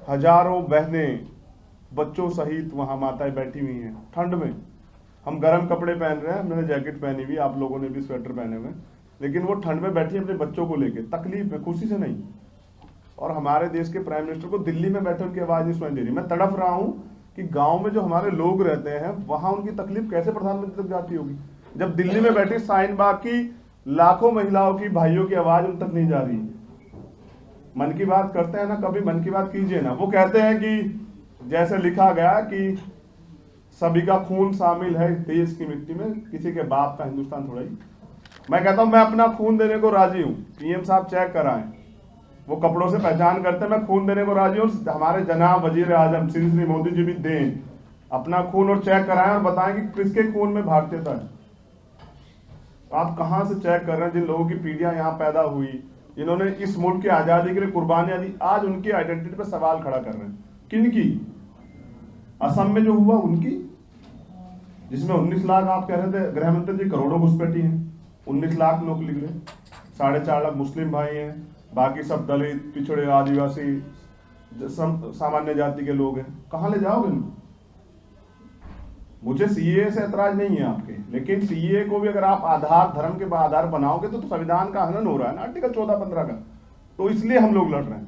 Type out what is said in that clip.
हजारों बहनें बच्चों सहित वहां माताएं बैठी हुई हैं ठंड में। हम गर्म कपड़े पहन रहे हैं, मैंने जैकेट पहनी हुई, आप लोगों ने भी स्वेटर पहने हुए, लेकिन वो ठंड में बैठी है अपने बच्चों को लेके, तकलीफ में, खुशी से नहीं। और हमारे देश के प्राइम मिनिस्टर को दिल्ली में बैठे उनकी आवाज नहीं सुनाई दे रही। मैं तड़प रहा हूं कि गांव में जो हमारे लोग रहते हैं वहां उनकी तकलीफ कैसे प्रधानमंत्री तक जाती होगी, जब दिल्ली में बैठी शाहीन बाग की लाखों महिलाओं की, भाइयों की आवाज उन तक नहीं जा रही। मन की बात करते हैं ना, कभी मन की बात कीजिए ना। वो कहते हैं कि जैसे लिखा गया कि सभी का खून शामिल है इस देश की मिट्टी में, किसी के बाप का हिंदुस्तान थोड़ा ही। मैं कहता हूं मैं अपना खून देने को राजी हूं। पीएम साहब चेक कराएं, वो कपड़ों से पहचान करते हैं, मैं खून देने को राजी हूं। हमारे जनाब वजीर आजम श्री मोदी जी भी दें अपना खून और चेक कराएं और बताएं कि किसके खून में भारतीयता है। आप कहां से चेक कर रहे हैं? जिन लोगों की पीढ़ियां यहां पैदा हुई, जिन्होंने इस मुल्क की आजादी के लिए कुर्बानियां दी, आज उनकी आइडेंटिटी पर सवाल खड़ा कर रहे हैं। किनकी? असम में जो हुआ उनकी, जिसमें 19 लाख आप कह रहे थे गृह मंत्री जी, करोड़ों घुसपैठी हैं, 19 लाख लोग निकले, 4.5 लाख मुस्लिम भाई हैं, बाकी सब दलित, पिछड़े, आदिवासी, सामान्य जाति के लोग हैं। कहां ले जाओगे इनको? मुझे सीए से ऐतराज नहीं है आपके, लेकिन सीए को भी अगर आप आधार, धर्म के आधार बनाओगे तो संविधान का हनन हो रहा है ना, आर्टिकल 14-15 का। तो इसलिए हम लोग लड़ रहे हैं।